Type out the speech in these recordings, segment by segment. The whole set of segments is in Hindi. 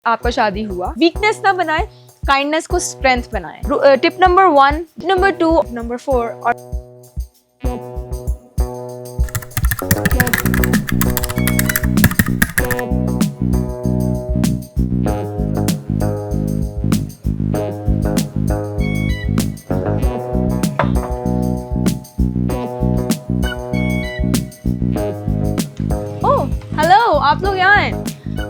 आपका शादी हुआ, वीकनेस ना बनाए, काइंडनेस को स्ट्रेंथ बनाए। टिप नंबर 1, नंबर 2, नंबर 4 और हेलो, आप लोग यहाँ हैं।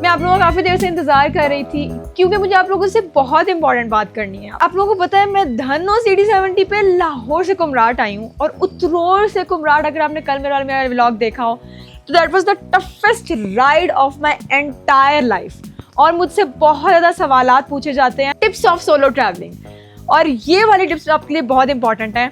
मैं आप लोगों का काफ़ी देर से इंतज़ार कर रही थी क्योंकि मुझे आप लोगों से बहुत इंपॉर्टेंट बात करनी है। आप लोगों को पता है मैं धनो CD70 पे लाहौर से कुमराट आई हूँ और उतरोर से कुमराट, अगर आपने कल मेरा व्लॉग देखा हो तो that was the toughest ride of my entire life. और मुझसे बहुत ज़्यादा सवालात पूछे जाते हैं टिप्स ऑफ सोलो ट्रैवलिंग, और ये वाली टिप्स आपके लिए बहुत इंपॉर्टेंट है।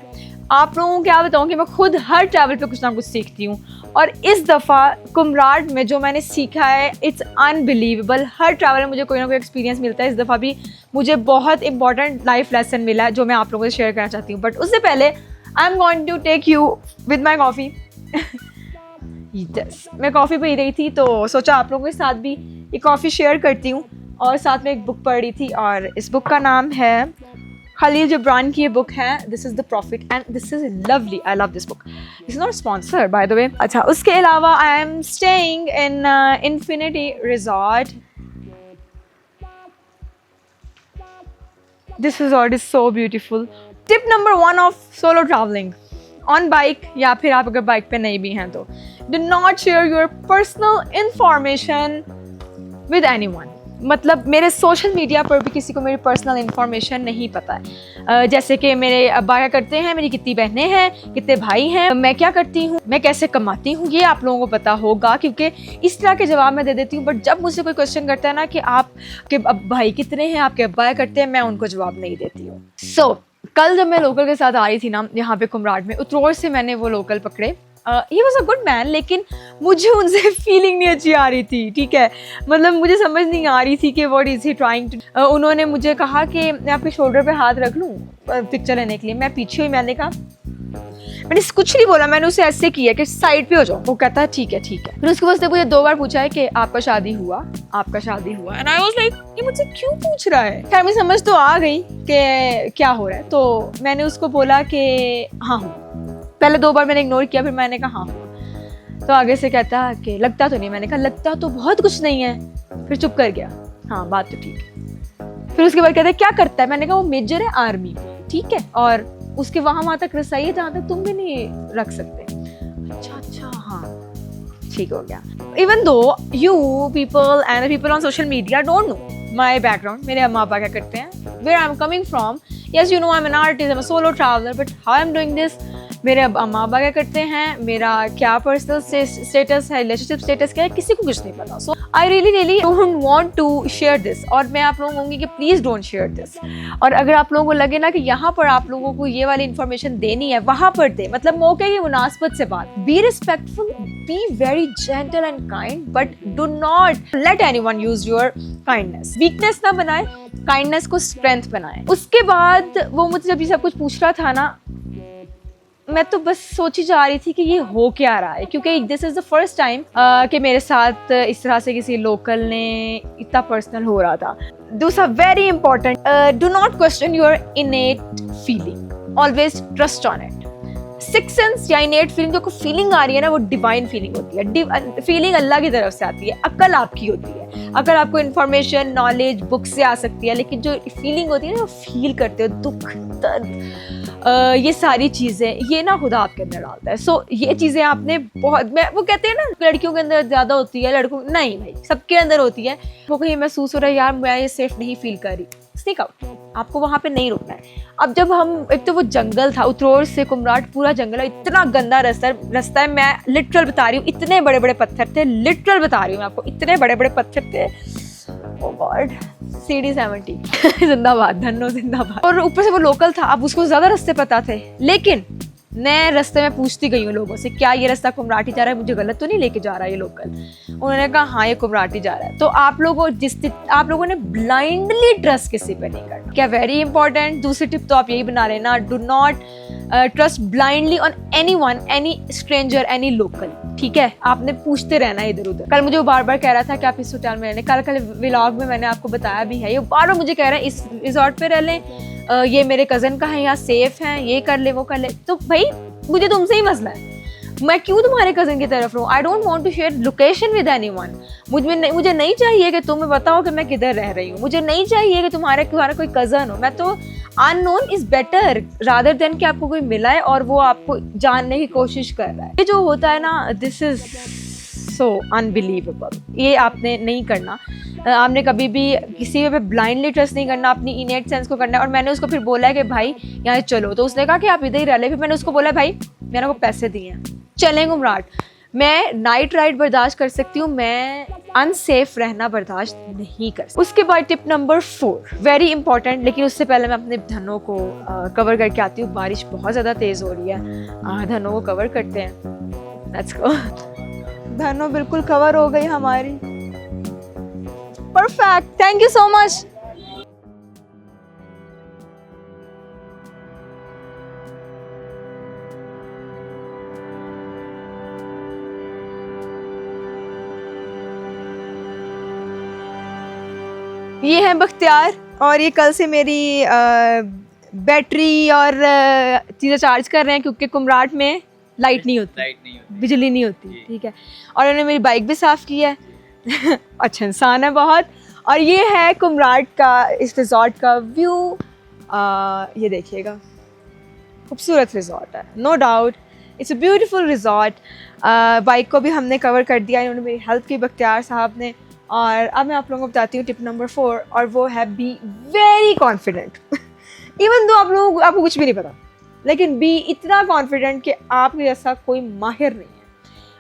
आप लोगों को क्या बताऊँ कि मैं खुद हर ट्रैवल पे कुछ ना कुछ सीखती हूँ, और इस दफ़ा कुमराट में जो मैंने सीखा है इट्स अनबिलीवेबल। हर ट्रैवल में मुझे कोई ना कोई एक्सपीरियंस मिलता है। इस दफ़ा भी मुझे बहुत इंपॉर्टेंट लाइफ लेसन मिला है जो मैं आप लोगों से शेयर करना चाहती हूँ। बट उससे पहले I am going to take you with my coffee. Yes, मैं कॉफ़ी पी रही थी तो सोचा आप लोगों के साथ भी ये कॉफ़ी शेयर करती हूँ, और साथ में एक बुक पढ़ रही थी, और इस बुक का नाम है खलील जिब्रान की ये बुक है, this is the profit, and this is lovely. I love this book. It's not sponsor by the way. अच्छा, उसके अलावा I am staying in infinity resort. This resort is so beautiful. Tip number 1 of solo travelling on bike, या फिर आप अगर बाइक पे नहीं भी हैं तो do not share your personal information with anyone. मतलब मेरे सोशल मीडिया पर भी किसी को मेरी पर्सनल इन्फॉर्मेशन नहीं पता है। जैसे कि मेरे अब्बा क्या करते हैं, मेरी कितनी बहनें हैं, कितने भाई हैं, मैं क्या करती हूँ, मैं कैसे कमाती हूँ, ये आप लोगों को पता होगा क्योंकि इस तरह के जवाब मैं दे देती हूँ। बट जब मुझसे कोई क्वेश्चन करता है ना कि आपके भाई कितने हैं, आपके अब्बा क्या करते हैं, मैं उनको जवाब नहीं देती हूँ। सो कल जब मैं लोकल के साथ आ रही थी ना यहाँ पे कुमराट में, उतरोर से मैंने वो लोकल पकड़े। He was a good man, लेकिन मुझे उनसे फीलिंग नहीं अच्छी आ रही थी। ठीक है, मतलब मुझे समझ नहीं आ रही थी कि what is he trying to. उन्होंने मुझे कहा कि मैं आपके शोल्डर पे हाथ रख लूँ पिक्चर लेने के लिए। मैं पीछे हुई, मैंने कहा, मैंने कुछ नहीं बोला, मैंने उसे ऐसे किया कि साइड पे हो जाओ। वो कहता है ठीक है ठीक है। फिर उसके बाद मुझे 2 बार पूछा है कि आपका शादी हुआ, आपका शादी हुआ, एंड आई वाज लाइक ये मुझसे क्यों पूछ रहा है। खैर मुझे समझ तो आ गई कि क्या हो रहा है, तो मैंने उसको बोला कि हाँ हूँ। पहले 2 बार मैंने इग्नोर किया, फिर मैंने कहा हाँ। तो आगे से कहता कि लगता तो नहीं। मैंने कहा लगता तो बहुत कुछ नहीं है। फिर चुप कर गया, हाँ बात तो ठीक है। फिर उसके बाद कहते क्या करता है, मैंने कहा वो मेजर है आर्मी, ठीक है, और उसके वहाँ तक रसाई है जहाँ तक तुम भी नहीं रख सकते। अच्छा हाँ ठीक हो गया। Even though you people and people on social media don't know my background, मेरे अम्मा पापा क्या करते हैं, where I am coming from. Yes you know I am an artist, I am a solo traveller, but how I am doing this, मेरे अम्मा पापा क्या करते हैं, मेरा क्या पर्सनल स्टेटस है, रिलेशनशिप स्टेटस क्या है, किसी को कुछ नहीं पता। So I really don't want to share this, और मैं आप लोगों को कहूँगी कि प्लीज़ डोंट शेयर दिस। और अगर आप लोगों को लगे ना कि यहाँ पर आप लोगों को ये वाली इन्फॉर्मेशन देनी है, वहाँ पर दे, मतलब मौके की मुनासबत से बात। Be respectful, be very gentle and kind, but do not let anyone use your kindness. Weakness ना बनाए, काइंडनेस को स्ट्रेंथ बनाए। उसके बाद वो मुझसे जब ये सब कुछ पूछ रहा था ना, मैं तो बस सोची जा रही थी कि ये हो क्या रहा है, क्योंकि this is the first time कि मेरे साथ इस तरह से किसी लोकल ने इतना पर्सनल हो रहा था। दूसरा very important, do not question your इनेट feeling, always trust on it. Six sense या इनेट फीलिंग, जो फीलिंग आ रही है ना वो डिवाइन फीलिंग होती है। फीलिंग अल्लाह की तरफ से आती है, अक्ल आपकी होती है। अगर आपको इन्फॉर्मेशन नॉलेज बुक से आ सकती है, लेकिन जो फीलिंग होती है ना, वो फील करते हो, दुख दर्द ये सारी चीज़ें, ये ना खुदा आपके अंदर डालता है। सो ये चीज़ें आपने बहुत, मैं वो कहते हैं ना लड़कियों के अंदर ज़्यादा होती है, लड़कों नहीं भाई सबके अंदर होती है। वो कहीं महसूस हो रहा है यार मैं ये सेफ नहीं फील कर रही, स्नीक आउट, आपको वहाँ पे नहीं रुकना है। अब जब हम, एक तो वो जंगल था, उतरोर से कुमराट पूरा जंगल है, इतना गंदा रास्ता है, मैं लिटरल बता रही हूँ, इतने बड़े बड़े पत्थर थे, लिटरल बता रही हूँ मैं आपको, इतने बड़े बड़े पत्थर थे। ओह गॉड, CD70 जिंदाबाद, धन्नो जिंदाबाद। और ऊपर से वो लोकल था, अब उसको ज़्यादा रास्ते पता थे, लेकिन मैं रास्ते में पूछती गई हूँ लोगों से क्या ये रास्ता कुमराटी जा रहा है, मुझे गलत तो नहीं लेके जा रहा है ये लोकल। उन्होंने कहा हाँ ये कुमराटी जा रहा है। तो आप लोगों ने ब्लाइंडली ट्रस्ट किसी पे नहीं करना, क्या वेरी इंपॉर्टेंट। दूसरी टिप तो आप यही बना लेना, do not trust blindly on anyone, any stranger, any local. ठीक है, आपने पूछते रहना है इधर उधर। कल मुझे वो बार बार कह रहा था कि आप इस होटल में रहने, कल व्लॉग में मैंने आपको बताया भी है, ये बार बार मुझे कह रहा है इस रिजॉर्ट पे रह लें, ये मेरे कजन का है, यहाँ सेफ है, ये कर ले वो कर ले। तो भाई मुझे तुमसे ही मसला है, मैं क्यों तुम्हारे कजन की तरफ रहूँ? I don't want to share location with anyone. मुझे नहीं चाहिए कि तुम्हें बताओ कि मैं किधर रह रही हूँ, मुझे नहीं चाहिए कि तुम्हारा कोई कजन हो। मैं तो unknown is better rather than कि आपको कोई मिला है और वो आपको जानने की कोशिश कर रहा है। ये जो होता है ना, दिस इज सो अनबिलीवेबल। ये आपने नहीं करना। आपने कभी भी किसी पे ब्लाइंडली ट्रस्ट नहीं करना, अपनी इनेट सेंस को करना है। और मैंने उसको फिर बोला है कि भाई यहाँ चलो, तो उसने कहा कि आप इधर ही रह ले। फिर मैंने उसको बोला भाई मैंने को पैसे दिए हैं, चलें गुमराट। मैं नाइट राइड बर्दाश्त कर सकती हूँ, मैं अनसेफ रहना बर्दाश्त नहीं कर सकती। उसके बाद टिप नंबर 4 वेरी इंपॉर्टेंट, लेकिन उससे पहले मैं अपने धनों को कवर करके आती हूँ। बारिश बहुत ज़्यादा तेज़ हो रही है, धनों को कवर करते हैं। Let's go. धनों बिल्कुल कवर हो गई हमारी, perfect, thank you so much. ये है बख्तियार, और ये कल से मेरी बैटरी और चीज़ें चार्ज कर रहे हैं, क्योंकि कुमराट में लाइट नहीं होती, बिजली नहीं होती, ठीक है। और उन्होंने मेरी बाइक भी साफ़ की है। अच्छा इंसान है बहुत। और ये है कुमराट का, इस रिजॉर्ट का व्यू। ये देखिएगा, खूबसूरत रिजॉर्ट है, no doubt, it's a beautiful resort. Bike को भी हमने कवर कर दिया, इन्होंने मेरी हेल्प की बख्तियार साहब ने। और अब मैं आप लोगों को बताती हूँ टिप नंबर 4, और वो है be very confident. Even though आपको कुछ भी नहीं पता, लेकिन बी इतना कॉन्फिडेंट कि आपके जैसा कोई माहिर नहीं है।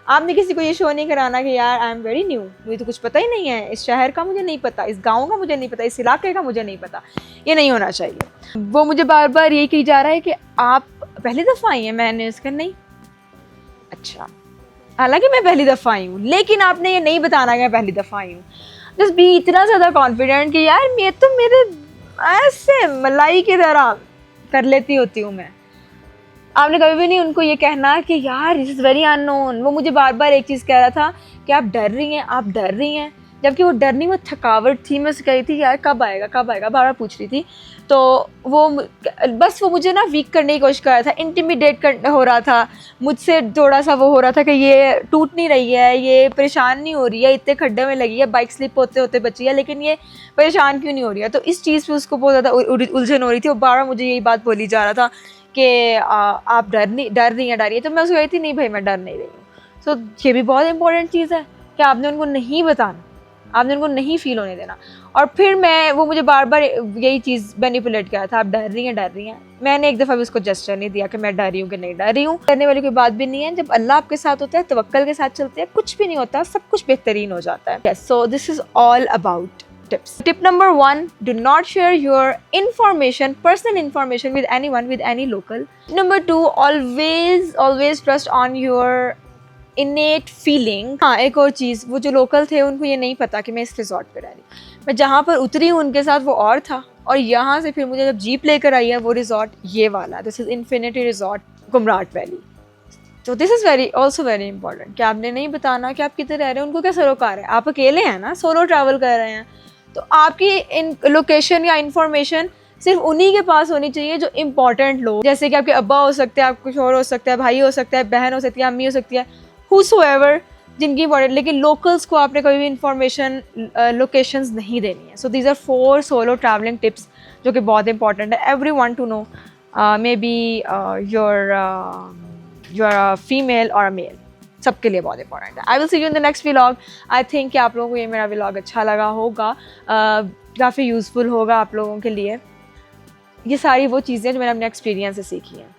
आपने किसी को ये शो नहीं कराना कि यार आई एम वेरी न्यू, मुझे तो कुछ पता ही नहीं है, इस शहर का मुझे नहीं पता, इस गांव का मुझे नहीं पता, इस इलाके का मुझे नहीं पता। ये नहीं होना चाहिए। वो मुझे बार बार ये कही जा रहा है कि आप पहली दफ़ा आई हैं। मैंने उसका नहीं, अच्छा, हालांकि मैं पहली दफ़ा आई हूँ, लेकिन आपने ये नहीं बताना कि मैं पहली दफ़ा आई हूँ। जस्ट बी इतना ज़्यादा कॉन्फिडेंट कि यार मैं तो मेरे ऐसे मलाई की तरह कर लेती होती हूँ मैं। आपने कभी भी नहीं उनको ये कहना कि यार दिस इज़ वेरी अननोन। वो मुझे बार बार एक चीज़ कह रहा था कि आप डर रही हैं, आप डर रही हैं, जबकि वो डर नहीं, वो थकावट थी। मैं उससे कही थी यार कब आएगा कब आएगा, बार बार पूछ रही थी। तो वो बस वो मुझे ना वीक करने की कोशिश कर रहा था, इंटिमिडेट हो रहा था मुझसे, थोड़ा सा वो हो रहा था कि ये टूट नहीं रही है, ये परेशान नहीं हो रही है, इतने खड्डे में लगी है, बाइक स्लिप होते होते बची है, लेकिन ये परेशान क्यों नहीं हो रही है। तो इस चीज़ पे उसको बहुत ज़्यादा उलझन हो रही थी। वो बार बार मुझे यही बात बोली जा रहा था कि आप डर रही हैं। तो मैं उसको कही थी नहीं भाई मैं डर नहीं रही हूँ। सो ये भी बहुत इंपॉर्टेंट चीज़ है कि आपने उनको नहीं बताना, आपने उनको नहीं फील होने देना। और फिर वो मुझे बार बार यही चीज़ मैनिपुलेट किया था, आप डर रही हैं। मैंने एक दफ़ा भी उसको जेस्चर नहीं दिया कि मैं डर रही हूँ कि नहीं डर रही हूँ। डरने वाली कोई बात भी नहीं है। जब अल्लाह आपके साथ होता है, तवक्कल के साथ चलते हैं, कुछ भी नहीं होता, सब कुछ बेहतरीन हो जाता है। So this is all about tips. Tip number 1, do not share your personal information with anyone, with any local. Number 2, always trust on your innate feeling. हाँ, एक और चीज़, वो जो लोकल थे उनको ये नहीं पता कि मैं इस रिजॉर्ट पे रह रही हूँ। मैं जहाँ पर उतरी हूँ उनके साथ वो और था, और यहाँ से फिर मुझे जब जीप लेकर आई है वो रिजॉर्ट ये वाला, this is infinity resort Kumrat valley. तो this is also very important कि आपने नहीं बताना कि आप कितने रह रहे हैं। उनको क्या सरोकार है, आप अकेले हैं ना, सोलो ट्रैवल कर रहे हैं, तो आपकी इन लोकेशन या इन्फॉर्मेशन सिर्फ उन्हीं के पास होनी चाहिए जो इम्पॉर्टेंट लोग, जैसे कि आपके अब्बा हो सकते हैं, आपके शोहर हो सकता है, भाई हो सकता है, बहन हो सकती है, अम्मी हो सकती है, whosoever जिनकी इम्पॉर्टेंट। लेकिन लोकल्स को आपने कभी भी इन्फॉर्मेशन लोकेशंस नहीं देनी है। So these are 4 solo travelling tips जो कि बहुत इंपॉर्टेंट है, everyone to know, maybe you're a female or a male, सबके लिए बहुत इंपॉर्टेंट है। I will see you in the next vlog. I think कि आप लोगों को ये मेरा व्लॉग अच्छा लगा होगा, काफ़ी यूज़फुल होगा आप लोगों के लिए। ये सारी वो चीज़ें जो मैंने अपने एक्सपीरियंस से सीखी हैं,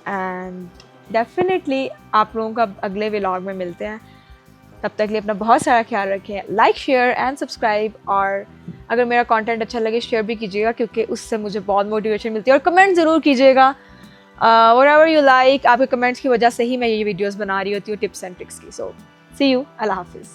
एंड डेफिनेटली आप लोगों का अगले व्लॉग में मिलते हैं। तब तक के लिए अपना बहुत सारा ख्याल रखें, लाइक शेयर एंड सब्सक्राइब, और अगर मेरा कंटेंट अच्छा लगे शेयर भी कीजिएगा, क्योंकि उससे मुझे बहुत मोटिवेशन मिलती है। और कमेंट ज़रूर कीजिएगा, whatever you like, आपके कमेंट्स की वजह से ही मैं ये वीडियोस बना रही होती हूँ टिप्स एंड ट्रिक्स की। सो सी यू, अल्लाह हाफिज़।